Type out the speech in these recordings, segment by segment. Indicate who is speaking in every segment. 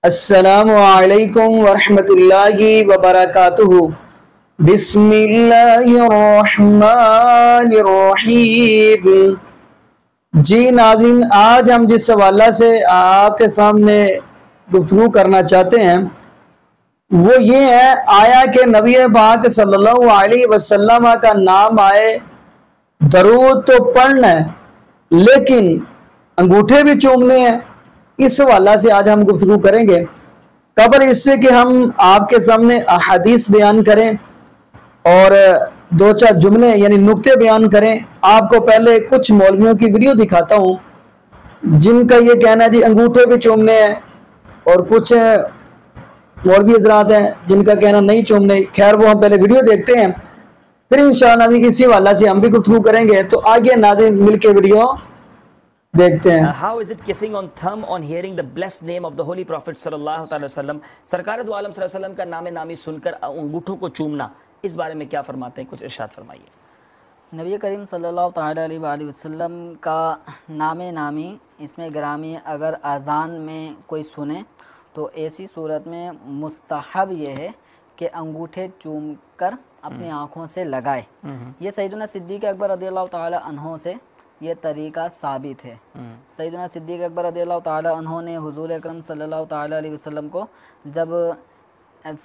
Speaker 1: السلام علیکم ورحمۃ اللہ وبرکاتہ۔ بسم اللہ الرحمن الرحیم۔ جی ناظرین، آج ہم جس حوالہ سے آپ کے سامنے گفتگو کرنا چاہتے ہیں وہ یہ ہے، آیا کہ نبی پاک صلی اللہ علیہ وسلم کا نام آئے، درود تو پڑھنا ہے لیکن انگوٹھے بھی چومنے ہیں۔ اس حوالہ سے آج ہم گفتگو کریں گے، قبل اس سے کہ ہم آپ کے سامنے احادیث بیان کریں اور دو چار جملے یعنی نکتے بیان کریں، آپ کو پہلے کچھ مولویوں کی ویڈیو دکھاتا ہوں جن کا یہ کہنا ہے جی انگوٹھے بھی چومنے ہیں، اور کچھ مولوی حضرات ہیں جن کا کہنا نہیں چومنے۔ خیر وہ ہم پہلے ویڈیو دیکھتے ہیں، پھر انشاءاللہ اسی حوالہ سے ہم بھی گفتگو کریں گے۔ تو آگے ناظرین مل کے ویڈیو دیکھتے ہیں۔
Speaker 2: How is it kissing on thumb on hearing the blessed name of the Holy Prophet صلی اللہ علیہ وسلم؟ سرکار دو عالم صلی اللہ علیہ وسلم کا نام نامی سن کر انگوٹھوں کو چومنا، اس بارے میں کیا فرماتے ہیں؟ کچھ ارشاد فرمائیے۔
Speaker 3: نبی کریم صلی اللہ تعالیٰ علیہ وآلہ وسلم کا نام نامی اس میں گرامی اگر اذان میں کوئی سنے تو ایسی صورت میں مستحب یہ ہے کہ انگوٹھے چوم کر اپنی آنکھوں سے لگائے۔ یہ سیدنا صدیق اکبر رضی اللہ تعالیٰ عنہ سے یہ طریقہ ثابت ہے۔ سیدنا صدیق اکبر رضی اللہ تعالیٰ عنہ نے حضور اکرم صلی اللہ تعالیٰ علیہ وسلم کو جب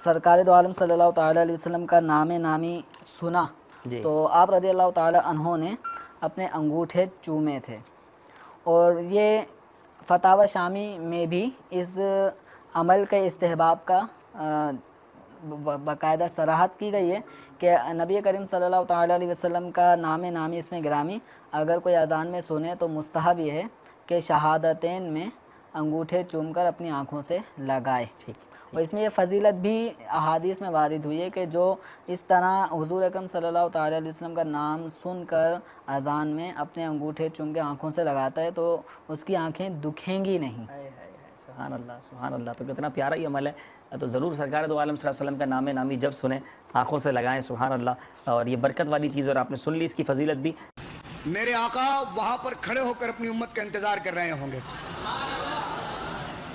Speaker 3: سرکار دو عالم صلی اللہ تعالیٰ علیہ وسلم کا نام نامی سنا تو آپ رضی اللہ تعالیٰ عنہ نے اپنے انگوٹھے چومے تھے، اور یہ فتاوی شامی میں بھی اس عمل کے استحباب کا باقاعدہ صراحت کی گئی ہے کہ نبی کریم صلی اللہ تعالیٰ علیہ وسلم کا نام نامی اس میں گرامی اگر کوئی اذان میں سنے تو مستحب یہ ہے کہ شہادتین میں انگوٹھے چوم کر اپنی آنکھوں سے لگائے۔ اور اس میں یہ فضیلت بھی احادیث میں وارد ہوئی ہے کہ جو اس طرح حضور اکرم صلی اللہ تعالیٰ علیہ وسلم کا نام سن کر اذان میں اپنے انگوٹھے چوم کے آنکھوں سے لگاتا ہے تو اس کی آنکھیں دکھیں گی نہیں۔
Speaker 2: سبحان اللہ، سبحان اللہ، تو کتنا پیارا یہ عمل ہے۔ تو ضرور سرکار دو عالم صلی اللہ علیہ وسلم کا نام نامی جب سنیں آنکھوں سے لگائیں، سبحان اللہ، اور یہ برکت والی چیز اور آپ نے سن لی اس کی فضیلت بھی۔
Speaker 4: میرے آقا وہاں پر کھڑے ہو کر اپنی امت کا انتظار کر رہے ہوں گے۔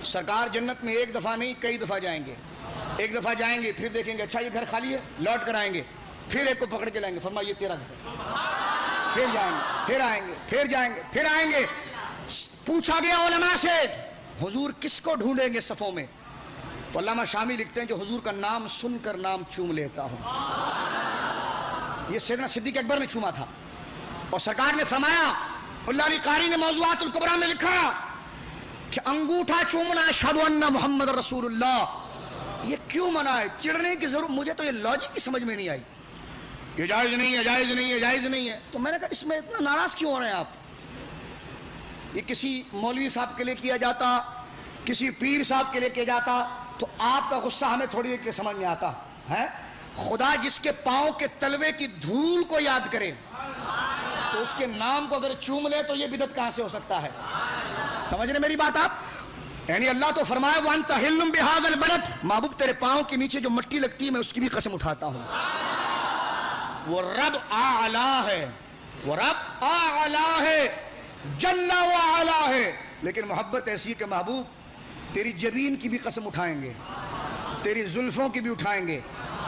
Speaker 4: سرکار جنت میں ایک دفعہ نہیں کئی دفعہ جائیں گے، ایک دفعہ جائیں گے پھر دیکھیں گے اچھا یہ گھر خالی ہے، لوٹ کر آئیں گے، پھر ایک کو پکڑ کے لائیں گے، فرمایا یہ تیرا گھر، پھر جائیں گے، پھر آئیں گے، پھر جائیں گے، پھر آئیں گے۔ پوچھا گیا علماء سے حضور کس کو ڈھونڈیں گے صفوں میں؟ تو علامہ شامی لکھتے ہیں جو حضور کا نام سن کر نام چوم لیتا ہوں۔ یہ سیدنا صدیق اکبر نے چوما تھا، اور سرکار نے فرمایا، اللہ علی قاری نے موضوعات الکبریٰ میں لکھا کہ انگوٹھا چومنا اشہد ان محمد رسول اللہ، یہ کیوں منع ہے؟ چڑھنے کی ضرورت، مجھے تو یہ لاجک کی سمجھ میں نہیں آئی، یہ جائز نہیں ہے، جائز نہیں ہے، جائز نہیں ہے۔ تو میں نے کہا اس میں اتنا ناراض کیوں ہو رہے ہیں آپ؟ یہ کسی مولوی صاحب کے لیے کیا جاتا، کسی پیر صاحب کے لیے کیا جاتا تو آپ کا غصہ ہمیں تھوڑی دیر کے سمجھ میں آتا ہے۔ خدا جس کے پاؤں کے تلوے کی دھول کو یاد کرے تو اس کے نام کو اگر چوم لے تو یہ بدعت کہاں سے ہو سکتا ہے؟ سمجھ رہے میری بات آپ؟ یعنی اللہ تو فرمائے وَأَنْتَ حِلٌّ بِهَذَا الْبَلَدِ، محبوب تیرے پاؤں کے نیچے جو مٹی لگتی ہے میں اس کی بھی قسم اٹھاتا ہوں۔ وہ رب اعلیٰ ہے، وہ رب اعلیٰ ہے، جل وعلا ہے، لیکن محبت ایسی کہ محبوب تیری جبین کی بھی قسم اٹھائیں گے، تیری زلفوں کی بھی اٹھائیں گے،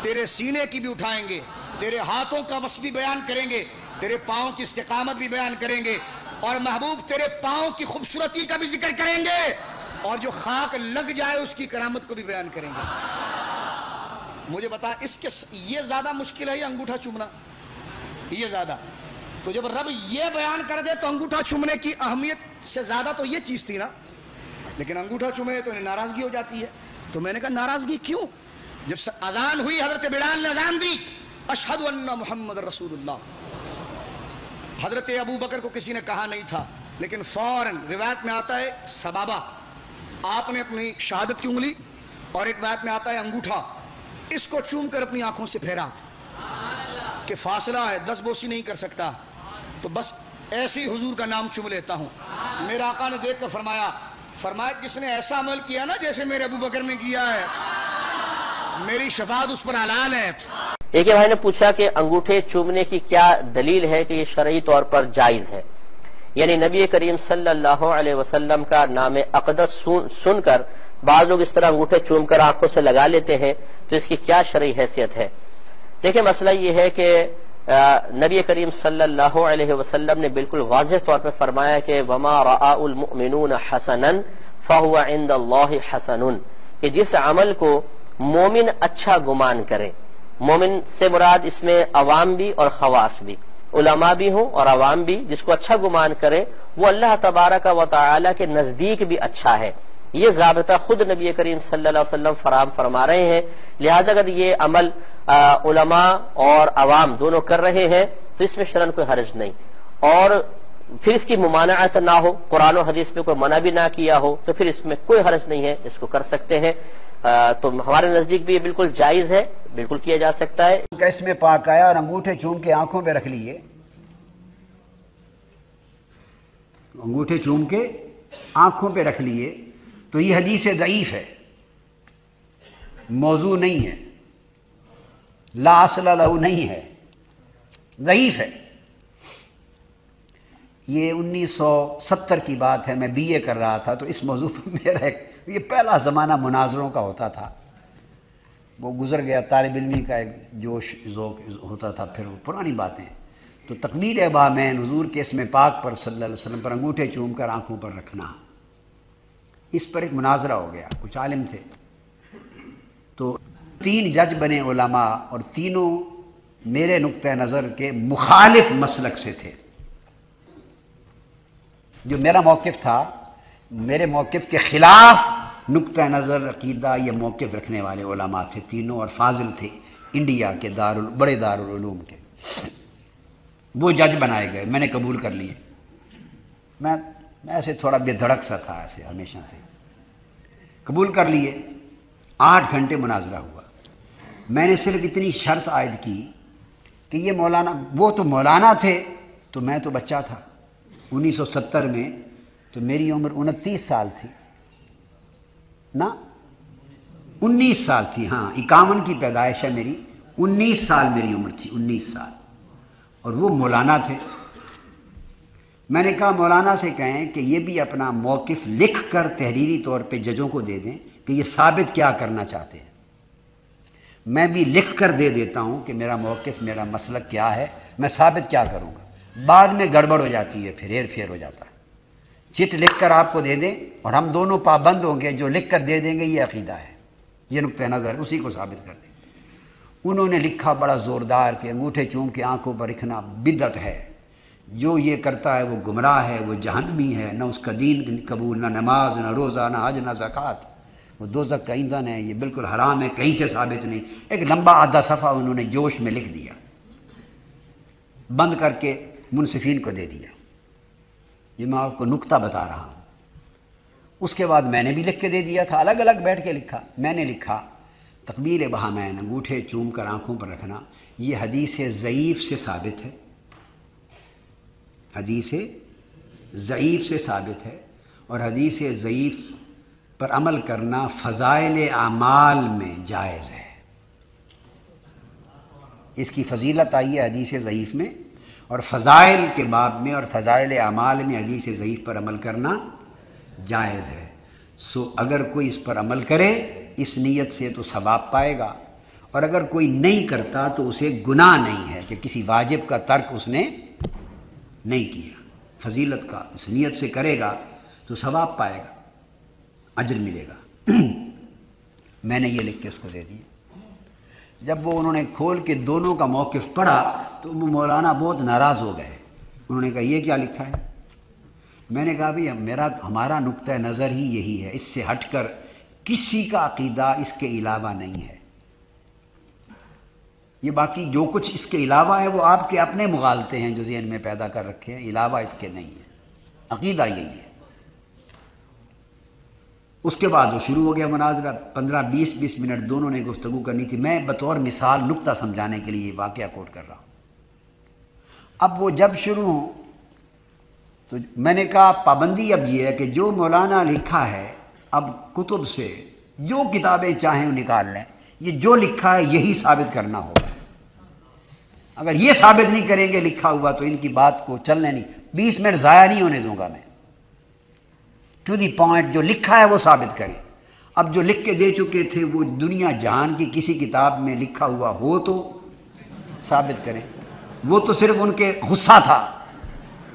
Speaker 4: تیرے سینے کی بھی اٹھائیں گے، تیرے ہاتھوں کا وصف بھی بیان کریں گے، تیرے پاؤں کی استقامت بھی بیان کریں گے، اور محبوب تیرے پاؤں کی خوبصورتی کا بھی ذکر کریں گے، اور جو خاک لگ جائے اس کی کرامت کو بھی بیان کریں گے۔ مجھے بتا اس کے یہ زیادہ مشکل ہے یا انگوٹھا چومنا؟ یہ زیادہ۔ تو جب رب یہ بیان کر دے تو انگوٹھا چومنے کی اہمیت سے زیادہ تو یہ چیز تھی نا، لیکن انگوٹھا چومے تو انہیں ناراضگی ہو جاتی ہے۔ تو میں نے کہا ناراضگی کیوں؟ جب اذان ہوئی حضرت بلال نے اذان دی اشہد ان محمد رسول اللہ، حضرت ابو بکر کو کسی نے کہا نہیں تھا لیکن فوراً روایت میں آتا ہے سبابہ، آپ نے اپنی شہادت کی انگلی اور ایک روایت میں آتا ہے انگوٹھا، اس کو چوم کر اپنی آنکھوں سے پھیرا کہ فاصلہ ہے 10 بوسی نہیں کر سکتا، تو بس ایسی حضور کا نام چوم لیتا ہوں۔ میرے آقا نے دیکھ کر فرمایا جس نے ایسا عمل کیا نا جیسے میرے ابو بکر نے کیا ہے میری شفاعت اس پر حلال ہے۔
Speaker 5: ایک بھائی نے پوچھا کہ انگوٹھے چومنے کی کیا دلیل ہے کہ یہ شرعی طور پر جائز ہے؟ یعنی نبی کریم صلی اللہ علیہ وسلم کا نام اقدس سن کر بعض لوگ اس طرح انگوٹھے چوم کر آنکھوں سے لگا لیتے ہیں، تو اس کی کیا شرعی حیثیت ہے؟ دیکھیں مسئلہ یہ ہے کہ نبی کریم صلی اللہ علیہ وسلم نے بالکل واضح طور پہ فرمایا کہ وما رآ المؤمنون حسنا فهو عند اللہ حسن، کہ جس عمل کو مومن اچھا گمان کرے، مومن سے مراد اس میں عوام بھی اور خواص بھی، علماء بھی ہوں اور عوام بھی، جس کو اچھا گمان کرے وہ اللہ تبارک و تعالی کے نزدیک بھی اچھا ہے۔ یہ ضابطہ خود نبی کریم صلی اللہ علیہ وسلم فراہم فرما رہے ہیں، لہذا اگر یہ عمل علماء اور عوام دونوں کر رہے ہیں تو اس میں شرعاً کوئی حرج نہیں، اور پھر اس کی ممانعت نہ ہو، قرآن و حدیث میں کوئی منع بھی نہ کیا ہو، تو پھر اس میں کوئی حرج نہیں ہے، اس کو کر سکتے ہیں۔ تو ہمارے نزدیک بھی یہ بالکل جائز ہے، بالکل کیا جا سکتا ہے۔
Speaker 6: اس میں پاک آیا اور انگوٹھے چوم کے آنکھوں پہ رکھ لیے، انگوٹھے چوم کے آنکھوں پہ رکھ لیے، تو یہ حدیث ضعیف ہے، موضوع نہیں ہے، لا اصل لہ نہیں ہے، ضعیف ہے۔ یہ 1970 کی بات ہے، میں بی اے کر رہا تھا، تو اس موضوع پر میرا یہ پہلا زمانہ مناظروں کا ہوتا تھا، وہ گزر گیا، طالب علمی کا ایک جوش ذوق ہوتا تھا، پھر وہ پرانی باتیں۔ تو تکمیل ابامین حضور کے اسم پاک پر صلی اللہ علیہ وسلم پر انگوٹھے چوم کر آنکھوں پر رکھنا، اس پر ایک مناظرہ ہو گیا، کچھ عالم تھے، تو 3 جج بنے علماء، اور تینوں میرے نقطہ نظر کے مخالف مسلک سے تھے۔ جو میرا موقف تھا، میرے موقف کے خلاف نقطہ نظر، عقیدہ یا موقف رکھنے والے علماء تھے تینوں، اور فاضل تھے انڈیا کے بڑے دارالعلوم کے۔ وہ جج بنائے گئے، میں نے قبول کر لیے۔ میں ایسے تھوڑا بے دھڑک سا تھا، ایسے ہمیشہ سے قبول کر لیے۔ 8 گھنٹے مناظرہ ہوا۔ میں نے صرف اتنی شرط عائد کی کہ یہ مولانا، وہ تو مولانا تھے تو میں تو بچہ تھا۔ 1970 میں تو میری عمر 29 سال تھی نا، 19 سال تھی، ہاں 51 کی پیدائش ہے میری، 19 سال میری عمر تھی، 19 سال، اور وہ مولانا تھے۔ میں نے کہا مولانا سے کہیں کہ یہ بھی اپنا موقف لکھ کر تحریری طور پہ ججوں کو دے دیں کہ یہ ثابت کیا کرنا چاہتے ہیں، میں بھی لکھ کر دے دیتا ہوں کہ میرا موقف، میرا مسلک کیا ہے، میں ثابت کیا کروں گا۔ بعد میں گڑبڑ ہو جاتی ہے، پھر ہیر پھیر ہو جاتا ہے۔ چٹ لکھ کر آپ کو دے دیں اور ہم دونوں پابند ہوں گے، جو لکھ کر دے دیں گے یہ عقیدہ ہے، یہ نقطہ نظر ہے، اسی کو ثابت کر دیں۔ انہوں نے لکھا بڑا زوردار کہ انگوٹھے چوم کے آنکھوں پر رکھنا بدعت ہے، جو یہ کرتا ہے وہ گمراہ ہے، وہ جہنمی ہے، نہ اس کا دین قبول، نہ نماز، نہ روزہ، نہ حج، نہ زکوٰۃ، وہ دوزخ کا ایندھن ہے، یہ بالکل حرام ہے، کہیں سے ثابت نہیں۔ ایک لمبا آدھا صفحہ انہوں نے جوش میں لکھ دیا، بند کر کے منصفین کو دے دیا۔ یہ میں آپ کو نکتہ بتا رہا ہوں۔ اس کے بعد میں نے بھی لکھ کے دے دیا تھا، الگ الگ بیٹھ کے لکھا۔ میں نے لکھا تقبیل بہامین، انگوٹھے چوم کر آنکھوں پر رکھنا، یہ حدیث ضعیف سے ثابت ہے، حدیث ضعیف سے ثابت ہے، اور حدیث ضعیف پر عمل کرنا فضائل اعمال میں جائز ہے۔ اس کی فضیلت آئی ہے حدیث ضعیف میں، اور فضائل کے باب میں اور فضائل اعمال میں حدیث ضعیف پر عمل کرنا جائز ہے۔ سو اگر کوئی اس پر عمل کرے اس نیت سے تو ثواب پائے گا، اور اگر کوئی نہیں کرتا تو اسے گناہ نہیں ہے کہ کسی واجب کا ترک اس نے نہیں کیا۔ فضیلت کا اس نیت سے کرے گا تو ثواب پائے گا، اجر ملے گا۔ میں نے یہ لکھ کے اس کو دے دیا۔ جب وہ انہوں نے کھول کے دونوں کا موقف پڑھا تو وہ مولانا بہت ناراض ہو گئے۔ انہوں نے کہا یہ کیا لکھا ہے؟ میں نے کہا بھی ہمارا نقطہ نظر ہی یہی ہے، اس سے ہٹ کر کسی کا عقیدہ اس کے علاوہ نہیں ہے۔ یہ باقی جو کچھ اس کے علاوہ ہے وہ آپ کے اپنے مغالطے ہیں جو ذہن میں پیدا کر رکھے ہیں، علاوہ اس کے نہیں ہے، عقیدہ یہی ہے۔ اس کے بعد وہ شروع ہو گیا مناظرہ، 15-20 منٹ دونوں نے گفتگو کرنی تھی۔ میں بطور مثال نکتہ سمجھانے کے لیے یہ واقعہ کوٹ کر رہا ہوں۔ اب وہ جب شروع ہوں تو میں نے کہا پابندی اب یہ ہے کہ جو مولانا لکھا ہے اب کتب سے جو کتابیں چاہیں وہ نکال لیں، یہ جو لکھا ہے یہی ثابت کرنا ہوگا۔ اگر یہ ثابت نہیں کریں گے لکھا ہوا تو ان کی بات کو چلنے نہیں، 20 منٹ ضائع نہیں ہونے دوں گا میں۔ ٹو دی پوائنٹ جو لکھا ہے وہ ثابت کریں۔ اب جو لکھ کے دے چکے تھے وہ دنیا جہان کی کسی کتاب میں لکھا ہوا ہو تو ثابت کریں. وہ تو صرف ان کے غصہ تھا،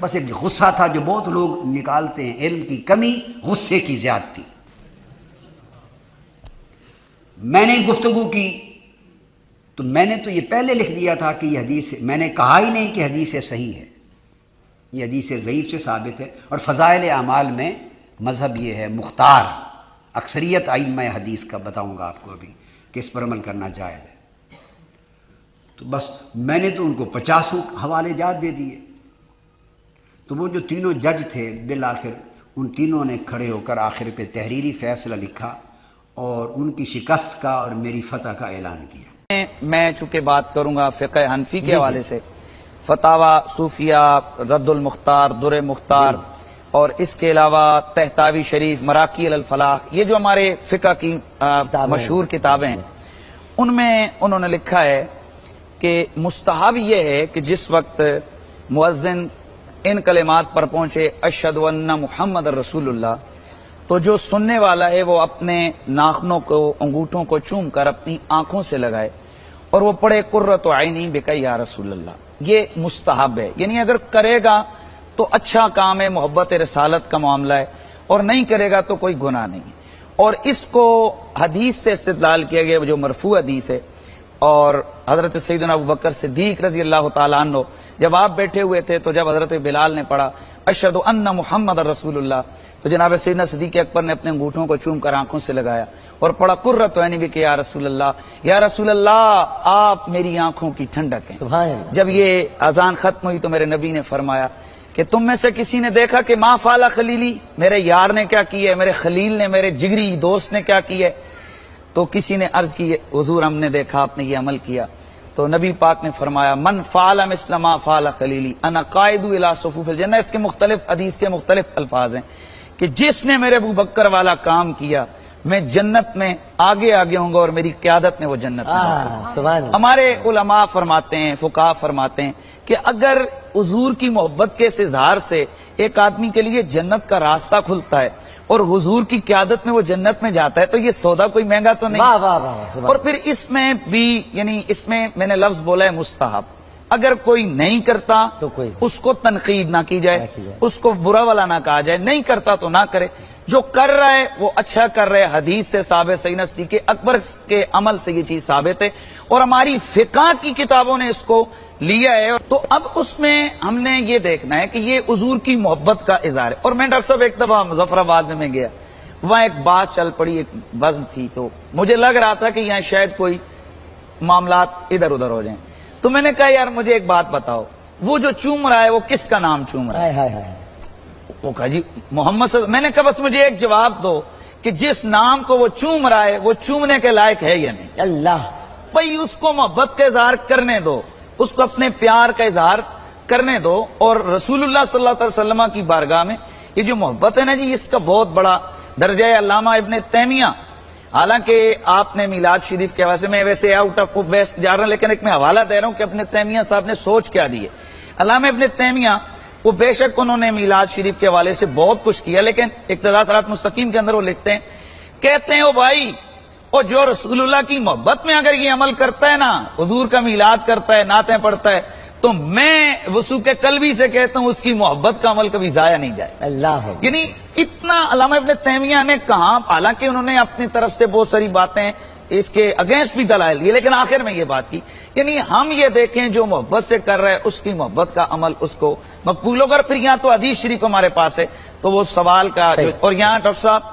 Speaker 6: بس ایک غصہ تھا جو بہت لوگ نکالتے ہیں، علم کی کمی، غصے کی زیادتی. میں نے گفتگو کی تو میں نے تو یہ پہلے لکھ دیا تھا کہ یہ حدیث، میں نے کہا ہی نہیں کہ حدیث صحیح ہے، یہ حدیث ضعیف سے ثابت ہے. اور فضائل اعمال میں مذہب یہ ہے مختار، اکثریت ائمہ حدیث کا بتاؤں گا آپ کو ابھی کہ اس پر عمل کرنا جائز ہے. تو بس میں نے تو ان کو 50 حوالے جات دے دیے. تو وہ جو تینوں جج تھے بالآخر ان تینوں نے کھڑے ہو کر آخر پہ تحریری فیصلہ لکھا اور ان کی شکست کا اور میری فتح کا اعلان کیا.
Speaker 7: میں چونکہ بات کروں گا فقہ حنفی کے حوالے سے، فتاوی صوفیہ، رد المختار، در مختار، اور اس کے علاوہ تحتاوی شریف، مراقی علی الفلاح، یہ جو ہمارے فقہ کی مشہور کتابیں ہیں، ان میں انہوں نے لکھا ہے کہ مستحب یہ ہے کہ جس وقت مؤذن ان کلمات پر پہنچے اشہد ان محمد رسول اللہ، تو جو سننے والا ہے وہ اپنے ناخنوں کو، انگوٹھوں کو چوم کر اپنی آنکھوں سے لگائے اور وہ پڑھے قرۃ عینی بک یا رسول اللہ. یہ مستحب ہے، یعنی اگر کرے گا تو اچھا کام ہے، محبت رسالت کا معاملہ ہے، اور نہیں کرے گا تو کوئی گناہ نہیں. اور اس کو حدیث سے استدلال کیا گیا جو مرفوع حدیث ہے. اور حضرت سیدنا ابوبکر صدیق رضی اللہ تعالیٰ عنہ جب آپ بیٹھے ہوئے تھے تو جب حضرت بلال نے پڑھا اشہد ان محمد رسول اللہ، تو جناب سیدنا صدیق اکبر نے اپنے انگوٹھوں کو چوم کر آنکھوں سے لگایا اور پڑھا قرۃ عینی بک یا رسول اللہ، یا رسول اللہ آپ میری آنکھوں کی ٹھنڈک ہیں. جب یہ اذان ختم ہوئی تو میرے نبی نے فرمایا کہ تم میں سے کسی نے دیکھا کہ ما فعل خلیلی، میرے یار نے کیا کیا ہے، میرے خلیل نے، میرے جگری دوست نے کیا کیا ہے؟ تو کسی نے عرض کی حضور ہم نے دیکھا آپ نے یہ عمل کیا. تو نبی پاک نے فرمایا من فعل مثل ما فعل خلیلی انا قائد الی صفوف الجنہ. اس کے مختلف حدیث کے مختلف الفاظ ہیں کہ جس نے میرے ابو بکر والا کام کیا میں جنت میں آگے آگے ہوں گا اور میری قیادت میں وہ جنت میں. ہمارے علماء فرماتے ہیں، فقہاء فرماتے ہیں کہ اگر حضور کی محبت کے اس اظہار سے ایک آدمی کے لیے جنت کا راستہ کھلتا ہے اور حضور کی قیادت میں وہ جنت میں جاتا ہے تو یہ سودا کوئی مہنگا تو نہیں. اور پھر اس میں بھی یعنی اس میں میں نے لفظ بولا ہے مستحب. اگر کوئی نہیں کرتا تو اس کو تنقید نہ کی جائے، اس کو برا والا نہ کہا جائے، نہیں کرتا تو نہ کرے. جو کر رہا ہے وہ اچھا کر رہا ہے، حدیث سے ثابت، سیدنا صدیق اکبر کے عمل سے یہ چیز ثابت ہے اور ہماری فقہ کی کتابوں نے اس کو لیا ہے. تو اب اس میں ہم نے یہ دیکھنا ہے کہ یہ حضور کی محبت کا اظہار ہے. اور میں ڈاکٹر صاحب ایک دفعہ مظفر آباد میں گیا، وہاں ایک بات چل پڑی، ایک بزم تھی، تو مجھے لگ رہا تھا کہ یہاں شاید کوئی معاملات ادھر ادھر ہو جائیں. تو میں نے کہا یار مجھے ایک بات بتاؤ، وہ جو چوم رہا ہے وہ کس کا نام چوم رہا ہے؟ وہ کہا جی محمد صلی اللہ علیہ وسلم. میں نے کہا بس مجھے ایک جواب دو کہ جس نام کو وہ چوم رہا ہے وہ چومنے کے لائق ہے یا نہیں؟ اللہ بھائی اس کو محبت کا اظہار کرنے دو، اس کو اپنے پیار کا اظہار کرنے دو. اور رسول اللہ صلی اللہ علیہ وسلم کی بارگاہ میں یہ جو محبت ہے نا جی، اس کا بہت بڑا درجہ ہے. علامہ ابن تیمیہ، حالانکہ آپ نے میلاد شریف کے حوالے سے، میں ویسے آؤٹ آف بیس جا رہا ہوں لیکن ایک میں حوالہ دے رہا ہوں کہ ابن تیمیہ صاحب نے سوچ کیا دی ہے. علامہ ابن تیمیہ وہ بے شک انہوں نے میلاد شریف کے حوالے سے بہت کچھ کیا، لیکن اقتداء صراط مستقیم کے اندر وہ لکھتے ہیں، کہتے ہیں او بھائی وہ جو رسول اللہ کی محبت میں اگر یہ عمل کرتا ہے نا، حضور کا میلاد کرتا ہے، نعتیں پڑھتا ہے، تو میں وثوق قلبی سے کہتا ہوں اس کی محبت کا عمل کبھی ضائع نہیں جائے. اللہ یعنی اتنا علامہ ابن تیمیہ نے کہا، حالانکہ انہوں نے اپنی طرف سے بہت ساری باتیں اس کے اگینسٹ بھی دلائل دیے، لیکن آخر میں یہ بات کی یعنی ہم یہ دیکھیں جو محبت سے کر رہے ہیں اس کی محبت کا عمل اس کو مقبول ہوگا. پھر یہاں تو حدیث شریف ہمارے پاس ہے تو وہ سوال کا اور یہاں ڈاکٹر صاحب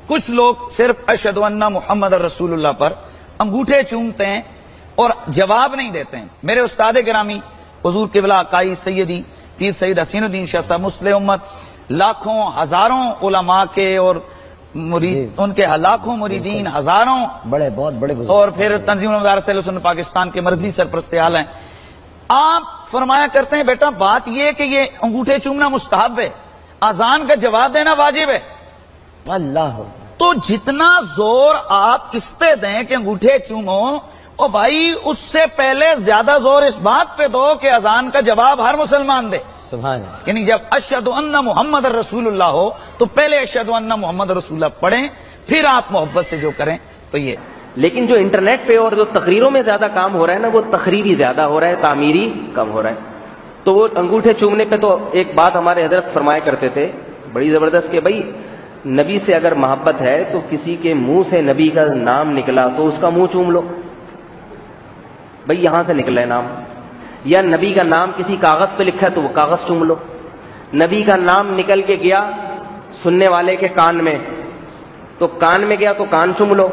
Speaker 7: کچھ لوگ صرف اشہد ان محمد رسول اللہ پر انگوٹھے چومتے ہیں اور جواب نہیں دیتے ہیں. میرے استاد گرامی حضور قبلہ قائی سیدی پیر سید حسین الدین شاہ صاحب مسلح امت، لاکھوں ہزاروں علماء کے اور مرید، ان کے لاکھوں مریدین، ہزاروں بڑے بہت بڑے اور پھر تنظیم المدارس اہل سنت پاکستان کے مرضی سرپرست اعلیٰ ہیں. آپ فرمایا کرتے ہیں بیٹا بات یہ ہے کہ یہ انگوٹھے چومنا مستحب ہے، اذان کا جواب دینا واجب ہے. اللہ تو جتنا زور آپ اس پہ دیں کہ انگوٹھے چومو، او بھائی اس سے پہلے زیادہ زور اس بات پہ دو کہ اذان کا جواب ہر مسلمان دے. یعنی جب اشہد ان محمد رسول اللہ ہو تو پہلے اشہد ان محمد رسول اللہ پڑھیں، پھر آپ محبت سے جو کریں تو یہ.
Speaker 8: لیکن جو انٹرنیٹ پہ اور جو تقریروں میں زیادہ کام ہو رہا ہے نا، وہ تقریری زیادہ ہو رہا ہے، تعمیری کم ہو رہا ہے. تو وہ انگوٹھے چومنے پہ تو ایک بات ہمارے حضرت فرمایا کرتے تھے بڑی زبردست کہ بھائی نبی سے اگر محبت ہے تو کسی کے منہ سے نبی کا نام نکلا تو اس کا منہ چوم لو. بھائی یہاں سے نکلا ہے نام، یا نبی کا نام کسی کاغذ پہ لکھا ہے تو وہ کاغذ چوم لو. نبی کا نام نکل کے گیا سننے والے کے کان میں تو کان میں گیا تو کان چوم لو.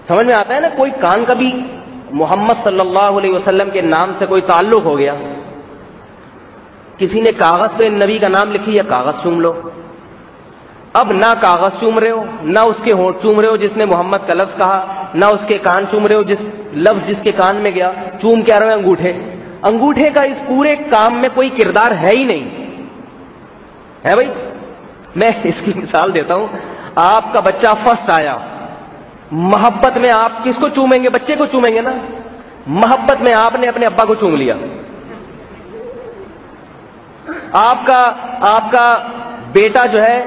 Speaker 8: سمجھ میں آتا ہے نا. کوئی کان کا بھی محمد صلی اللہ علیہ وسلم کے نام سے کوئی تعلق ہو گیا، کسی نے کاغذ پہ نبی کا نام لکھی یا کاغذ چوم لو. اب نہ کاغذ چوم رہے ہو، نہ اس کے ہونٹ چوم رہے ہو جس نے محمد کا لفظ کہا، نہ اس کے کان چوم رہے ہو جس لفظ جس کے کان میں گیا. چوم کیا رہے ہو؟ انگوٹھے. انگوٹھے کا اس پورے کام میں کوئی کردار ہے ہی نہیں ہے. بھائی میں اس کی مثال دیتا ہوں. آپ کا بچہ فرسٹ آیا، محبت میں آپ کس کو چومیں گے؟ بچے کو چومیں گے نا. محبت میں آپ نے اپنے ابا کو چوم لیا. آپ کا بیٹا جو ہے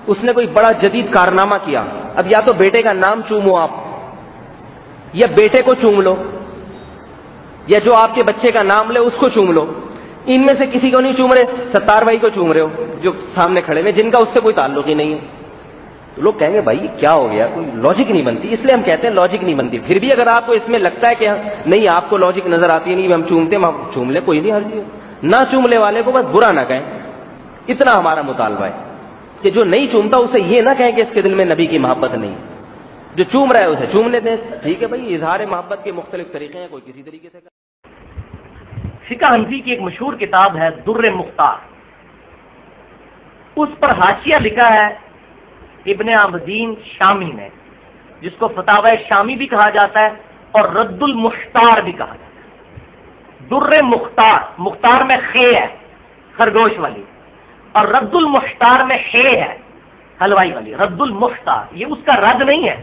Speaker 8: اس نے کوئی بڑا جدید کارنامہ کیا، اب یا تو بیٹے کا نام چومو آپ، یا بیٹے کو چوم لو، یا جو آپ کے بچے کا نام لے اس کو چوم لو. ان میں سے کسی کو نہیں چوم رہے، ستار بھائی کو چوم رہے ہو جو سامنے کھڑے ہیں جن کا اس سے کوئی تعلق ہی نہیں ہے. لوگ کہیں گے بھائی کیا ہو گیا، کوئی لاجک نہیں بنتی. اس لیے ہم کہتے ہیں لاجک نہیں بنتی. پھر بھی اگر آپ کو اس میں لگتا ہے کہ نہیں آپ کو لاجک نظر آتی ہے، نہیں ہم چومتے ہیں، ہم چوم لیں، کوئی نہیں حرج ہے. نہ چومنے والے کو بس برا نہ کہیں. اتنا ہمارا مطالبہ ہے کہ جو نہیں چومتا اسے یہ نہ کہیں کہ اس کے دل میں نبی کی محبت نہیں. جو چوم رہا ہے اسے چومنے دیں. ٹھیک ہے بھائی، اظہار محبت کے مختلف طریقے ہیں، کوئی کسی طریقے سے.
Speaker 9: فقہ حنفی کی ایک مشہور کتاب ہے در مختار، اس پر حاشیہ لکھا ہے ابن عابدین شامی نے، جس کو فتاوی شامی بھی کہا جاتا ہے اور رد المختار بھی کہا جاتا ہے. در مختار، مختار میں خے ہے خرگوش والی، اور رد المختار میں خے ہے حلوائی والی. رد المختار یہ اس کا رد نہیں ہے،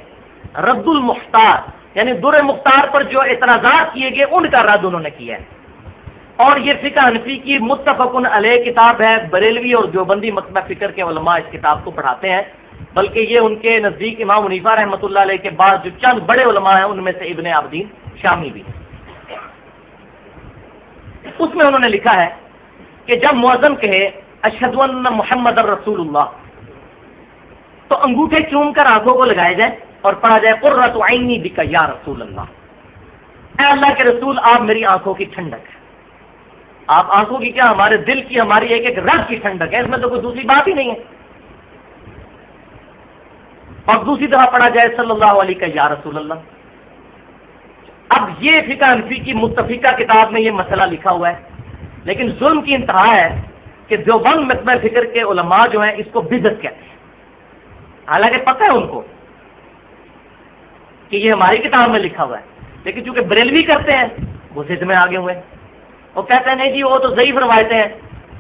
Speaker 9: رد المختار یعنی در مختار پر جو اعتراضات کیے گئے ان کا رد انہوں نے کیا ہے. اور یہ فقہ حنفی کی متفق علیہ کتاب ہے. بریلوی اور دیوبندی مکتبہ فکر کے علماء اس کتاب کو پڑھاتے ہیں، بلکہ یہ ان کے نزدیک امام حنیفہ رحمۃ اللہ علیہ کے بعد جو چند بڑے علماء ہیں ان میں سے ابن عابدین شامی بھی. اس میں انہوں نے لکھا ہے کہ جب مؤذن کہے اشہد ان محمد الرسول اللہ تو انگوٹھے چوم کر آنکھوں کو لگائے جائیں اور پڑھا جائے قرۃ عینی بک یا رسول اللہ. اے اللہ کے رسول آپ میری آنکھوں کی ٹھنڈک ہے. آپ آنکھوں کی کیا، ہمارے دل کی، ہماری ایک ایک رگ کی ٹھنڈک ہے. اس میں تو کوئی دوسری بات ہی نہیں ہے. اور دوسری طرح پڑھا جائے صلی اللہ علیہ یا رسول اللہ. اب یہ فقہ حنفی کی متفقہ کتاب میں یہ مسئلہ لکھا ہوا ہے، لیکن ظلم کی انتہا ہے کہ دیوبند مکتبہ فکر کے علماء جو ہیں اس کو بدعت کہتے ہیں. حالانکہ پتہ ہے ان کو کہ یہ ہماری کتاب میں لکھا ہوا ہے، لیکن چونکہ بریلوی کرتے ہیں وہ ضد میں آگے ہوئے. وہ کہتے ہیں نہیں جی وہ تو ضعیف روایتیں ہیں،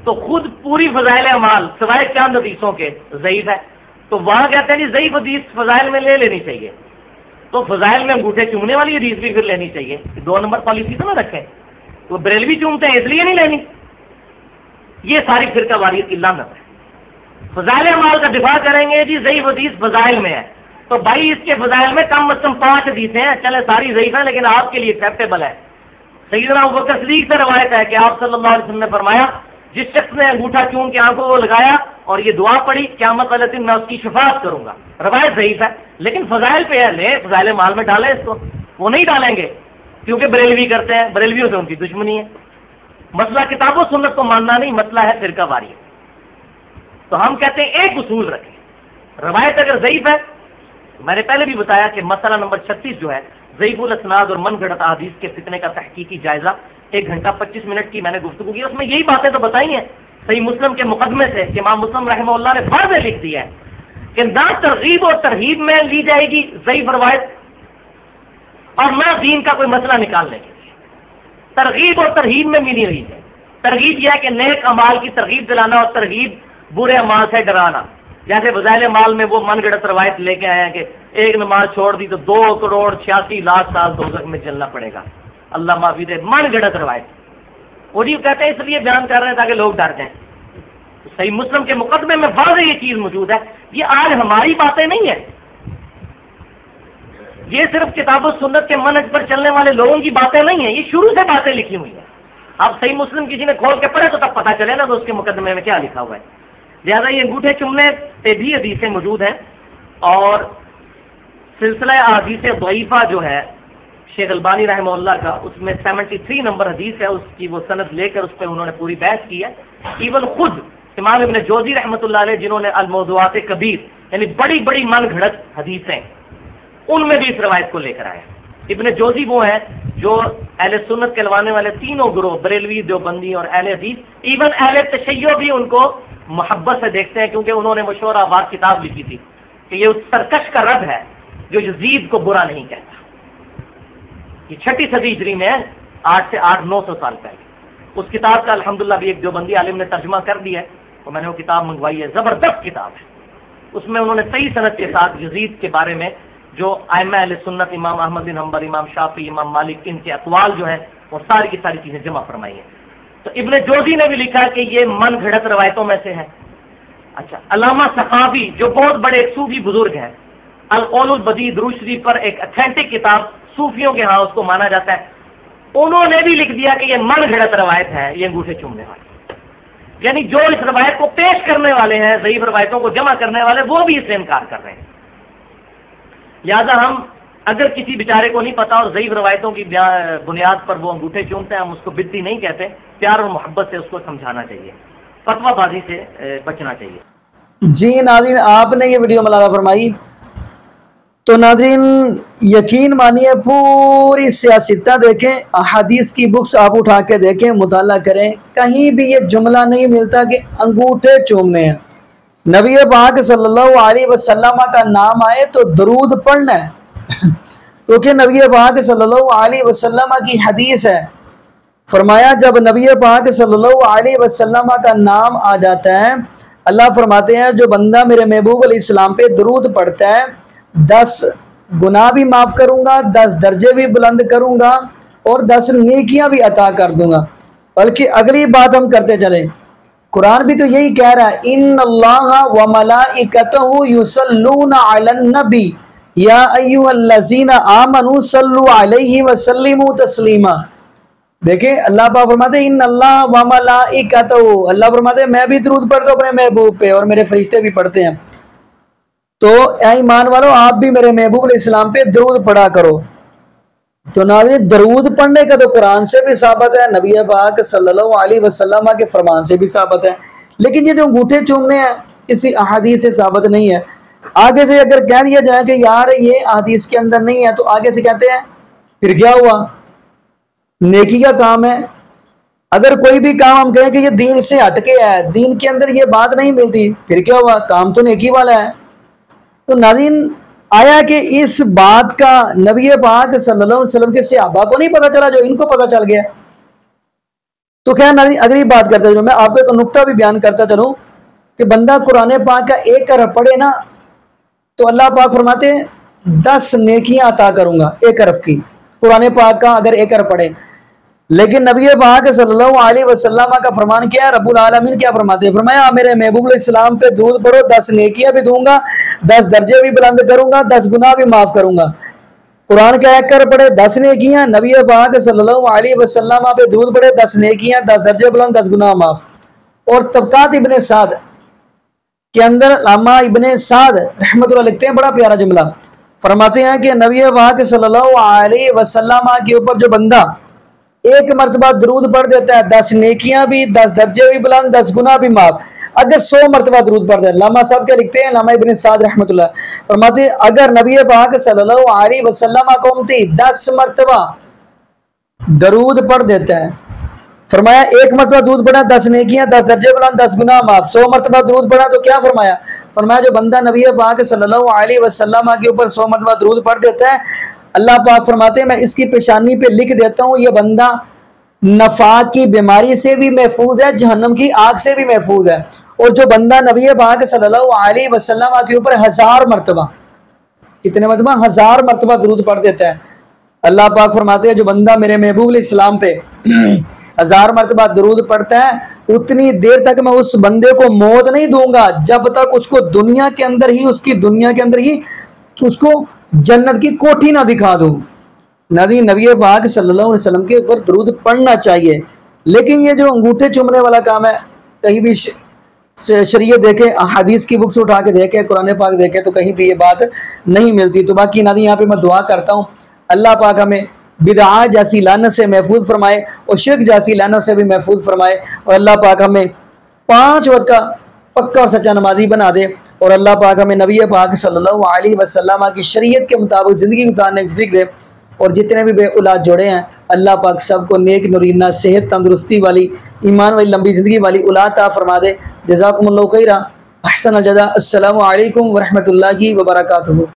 Speaker 9: تو خود پوری فضائل اعمال سوائے چند حدیثوں کے ضعیف ہے. تو وہاں کہتے ہیں جی ضعیف حدیث فضائل میں لے لینی چاہیے، تو فضائل میں انگوٹھے چومنے والی حدیث بھی پھر لینی چاہیے. 2 نمبر پالیسی تو نہ رکھیں. وہ بریلوی چومتے ہیں اس لیے نہیں لینی. یہ ساری فرقہ واریت کی لعنت ہے. فضائل اعمال کا دفاع کریں گے جی ضعیف حدیث فضائل میں ہے، تو بھائی اس کے فضائل میں کم از کم 5 حدیثیں ہیں، چلے ساری ضعیف ہیں لیکن آپ کے لیے ایکسیپٹیبل ہے. سیدنا ابوبکر صدیق سے روایت ہے کہ آپ صلی اللہ علیہ وسلم نے فرمایا جس شخص نے انگوٹھا چوم کے آنکھوں کو لگایا اور یہ دعا پڑھی قیامت والے دن میں اس کی شفاعت کروں گا. روایت ضعیف ہے لیکن فضائل پہ ہے، لے فضائل مال میں ڈالیں اس کو. وہ نہیں ڈالیں گے کیونکہ بریلوی کرتے ہیں، بریلویوں سے ان کی دشمنی ہے. مسئلہ کتاب و سنت کو ماننا نہیں، مسئلہ ہے فرقہ واریت. تو ہم کہتے ہیں ایک اصول رکھیں، روایت اگر ضعیف ہے، میں نے پہلے بھی بتایا کہ مسئلہ نمبر 36 جو ہے ضعیف الاسناد اور من گھڑت احادیث کے فتنے کا تحقیقی جائزہ، 1 گھنٹہ 25 منٹ کی میں نے گفتگو کی. اس میں یہی باتیں تو بتائی ہیں صحیح مسلم کے مقدمے سے کہ امام مسلم رحمہ اللہ نے واضح لکھ دیا ہے کہ نہ ترغیب اور ترہیب میں لی جائے گی ضعیف روایت اور نہ دین کا کوئی مسئلہ نکالنے کے لیے. ترغیب اور ترہیب میں بھی نہیں رہی ہے. ترغیب یہ ہے کہ نیک اعمال کی ترغیب دلانا اور ترغیب برے اعمال سے ڈرانا. جیسے فضائل مال میں وہ من گڑت روایت لے کے آئے ہیں کہ ایک نماز چھوڑ دی تو 2,86,00,000 سال دوزخ میں جلنا پڑے گا. اللہ معافی دے. من گڑت روایت وہ جی کہتے ہیں اس لیے بیان کر رہے ہیں تاکہ لوگ ڈر جائیں. صحیح مسلم کے مقدمے میں واضح یہ چیز موجود ہے. یہ آج ہماری باتیں نہیں ہیں، یہ صرف کتاب و سنت کے منہج پر چلنے والے لوگوں کی باتیں نہیں ہیں، یہ شروع سے باتیں لکھی ہوئی ہیں. آپ صحیح مسلم کسی نے کھول کے پڑھے تو تب پتہ چلے نا کہ اس کے مقدمے میں کیا لکھا ہوا ہے. لہٰذا یہ انگوٹھے چومنے پہ بھی حدیثیں موجود ہیں، اور سلسلہ احادیث ضعیفہ جو ہے شیخ البانی رحمہ اللہ کا، اس میں 73 نمبر حدیث ہے، اس کی وہ سند لے کر اس پہ انہوں نے پوری بحث کی ہے. ایون خود امام ابن جوزی رحمۃ اللہ علیہ جنہوں نے الموضوعات کبیر یعنی بڑی بڑی من گھڑت حدیثیں، ان میں بھی اس روایت کو لے کر آئے. ابن جوزی وہ ہیں جو اہل سنت کہلوانے والے تینوں گروہ بریلوی، دیوبندی اور اہل حدیث، ایون اہل تشیع بھی ان کو محبت سے دیکھتے ہیں، کیونکہ انہوں نے مشہور آواز کتاب لکھی تھی کہ یہ اس سرکش کا رب ہے جو یزید کو برا نہیں کہتا. یہ 6 صدی ہجری میں ہے، 8 سے 900 سال پہلے. اس کتاب کا الحمدللہ بھی ایک دیوبندی عالم نے ترجمہ کر دیا ہے، تو میں نے وہ کتاب منگوائی ہے، زبردست کتاب ہے. اس میں انہوں نے صحیح سند کے ساتھ یزید کے بارے میں جو ائمہ اہل سنت امام احمد بن حنبل، امام شافعی، امام مالک، ان کے اقوال جو ہیں وہ ساری کی ساری چیزیں جمع فرمائی ہیں. تو ابن جوزی نے بھی لکھا کہ یہ من گھڑت روایتوں میں سے ہے. اچھا، علامہ سخاوی جو بہت بڑے ایک صوفی بزرگ ہیں، القول البدیع درود شریف پر ایک اتھینٹک کتاب صوفیوں کے ہاں اس کو مانا جاتا ہے، انہوں نے بھی لکھ دیا کہ یہ من گھڑت روایت ہے، یہ انگوٹھے چومنے والی. یعنی جو اس روایت کو پیش کرنے والے ہیں، ضعیف روایتوں کو جمع کرنے والے، وہ بھی اس سے انکار کر رہے ہیں. لہٰذا ہم اگر کسی بیچارے کو نہیں پتا اور ضعیف روایتوں کی بنیاد پر وہ انگوٹھے چومتے ہیں، ہم اس کو بدعی نہیں کہتے، پیار اور محبت سے اس کو سمجھانا چاہیے، فتویٰ بازی سے بچنا چاہیے.
Speaker 1: جی ناظرین، آپ نے یہ ویڈیو ملاحظہ فرمائی تو ناظرین یقین مانیے پوری سیاستہ دیکھیں، احادیث کی بکس آپ اٹھا کے دیکھیں، مطالعہ کریں، کہیں بھی یہ جملہ نہیں ملتا کہ انگوٹھے چومنے ہیں. نبی پاک صلی اللہ علیہ وسلم کا نام آئے تو درود پڑھنا ہے، کیونکہ نبی پاک صلی اللہ علیہ وسلم کی حدیث ہے. فرمایا جب نبی پاک صلی اللہ علیہ وسلم کا نام آ جاتا ہے، اللہ فرماتے ہیں جو بندہ میرے محبوب علیہ السلام پہ درود پڑھتا ہے 10 گناہ بھی معاف کروں گا، 10 درجے بھی بلند کروں گا، اور 10 نیکیاں بھی عطا کر دوں گا. بلکہ اگلی بات ہم کرتے چلیں، قرآن بھی تو یہی کہہ رہا ہے، ان اللہ وملائکتہ یصلون علی النبی یا ایھا الذین آمنوا صلوا علیہ وسلموا تسلیما. دیکھیں اللہ پاک فرماتے ہیں ان اللہ وملائکتہ، اللہ فرماتے ہیں میں بھی درود پڑھتا ہوں اپنے محبوب پہ اور میرے فرشتے بھی پڑھتے ہیں. تو اے ایمان والو آپ بھی میرے محبوب علیہ السلام پہ درود پڑھا کرو. تو ناظرین درود پڑھنے کا تو قرآن سے بھی ثابت ہے، نبی پاک صلی اللہ علیہ وسلم کے فرمان سے بھی ثابت ہے، لیکن یہ جو انگوٹھے چومنے ہیں کسی احادیث سے ثابت نہیں ہے. آگے سے اگر کہہ دیا جائے کہ یار یہ احادیث کے اندر نہیں ہے، تو آگے سے کہتے ہیں پھر کیا ہوا، نیکی کا کام ہے. اگر کوئی بھی کام ہم کہیں کہ یہ دین سے ہٹ کے ہے، دین کے اندر یہ بات نہیں ملتی، پھر کیا ہوا، کام تو نیکی والا ہے. تو ناظرین آیا کہ اس بات کا نبی پاک صلی اللہ علیہ وسلم کے صحابہ کو نہیں پتا چلا جو ان کو پتا چل گیا. تو خیر ناظرین اگلی بات کرتے چلوں، میں آپ کو ایک نقطہ بھی بیان کرتا چلوں کہ بندہ قرآن پاک کا ایک حرف پڑھے نا تو اللہ پاک فرماتے ہیں 10 نیکیاں عطا کروں گا ایک حرف کی. قرآن پاک کا اگر ایک حرف پڑھے، لیکن نبی پاک صلی اللہ علیہ وسلم کا فرمان کیا ہے، رب العالمین کیا فرماتے ہیں، فرمایا میرے محبوب علیہ السلام پہ درود پڑھو 10 نیکیاں بھی دوں گا، 10 درجے بھی بلند کروں گا، 10 گناہ بھی معاف کروں گا. قرآن کا ایک کر پڑھے 10 نیکیاں، نبی پاک صلی اللہ علیہ وسلم پہ درود پڑھے 10 نیکیاں، 10 درجے بلند، 10 گناہ معاف. اور طبقات ابن سعد کے اندر علامہ ابن سعد رحمۃ اللہ لکھتے ہیں بڑا پیارا جملہ، فرماتے ہیں کہ نبی پاک صلی اللہ علیہ وسلم کے اوپر جو بندہ ایک مرتبہ درود پڑھ دیتا ہے 10 نیکیاں بھی، 10 درجے بھی بلند، 10 گناہ بھی معاف. اگر 100 مرتبہ درود پڑھ دے، علامہ صاحب کیا لکھتے ہیں، علامہ ابن سعد رحمۃ اللہ فرماتے ہیں اگر نبی پاک صلی اللہ علیہ وسلم کو امتی 10 مرتبہ درود پڑھ دیتا ہے، فرمایا ایک مرتبہ درود پڑھا 10 نیکیاں، 10 درجے بلند، 10 گناہ معاف. 100 مرتبہ درود پڑھا تو کیا فرمایا، فرمایا جو بندہ نبی پاک صلی اللہ علیہ وسلم کے اوپر 100 مرتبہ درود پڑھ دیتا ہے، اللہ پاک فرماتے ہیں میں اس کی پیشانی پہ لکھ دیتا ہوں یہ بندہ نفاق کی بیماری سے بھی محفوظ ہے، جہنم کی آگ سے بھی محفوظ ہے. اور جو بندہ نبی پاک صلی اللہ علیہ وسلم کے اوپر 1000 مرتبہ، کتنے مرتبہ، 1000 مرتبہ درود پڑھ دیتا ہے، اللہ پاک فرماتے ہیں جو بندہ میرے محبوب علیہ السلام پہ 1000 مرتبہ درود پڑھتا ہے اتنی دیر تک میں اس بندے کو موت نہیں دوں گا جب تک اس کو دنیا کے اندر ہی اس کو جنت کی کوٹھی نہ دکھا دوں۔ نبی پاک صلی اللہ علیہ وسلم کے اوپر درود پڑھنا چاہیے، لیکن یہ جو انگوٹھے چومنے والا کام ہے، کہیں بھی شریعت دیکھے، حدیث کی بکس اٹھا کے دیکھے، قرآن پاک دیکھے تو کہیں بھی یہ بات نہیں ملتی۔ تو باقی نادی یہاں پہ میں دعا کرتا ہوں اللہ پاک ہمیں بدعات جیسی لعنت سے محفوظ فرمائے اور شرک جیسی لعنت سے بھی محفوظ فرمائے، اور اللہ پاک ہمیں 5 وقت کا پکا اور سچا نمازی بنا دے، اور اللہ پاک ہمیں نبی پاک صلی اللہ علیہ وسلم کی شریعت کے مطابق زندگی گزارنے کی توفیق دے، اور جتنے بھی بے اولاد جوڑے ہیں اللہ پاک سب کو نیک نورینہ صحت تندرستی والی ایمان والی لمبی زندگی والی اولاد عطا فرما دے۔ جزاکم اللہ خیرہ، احسن الجزاء۔ السلام علیکم ورحمۃ اللہ وبرکاتہ۔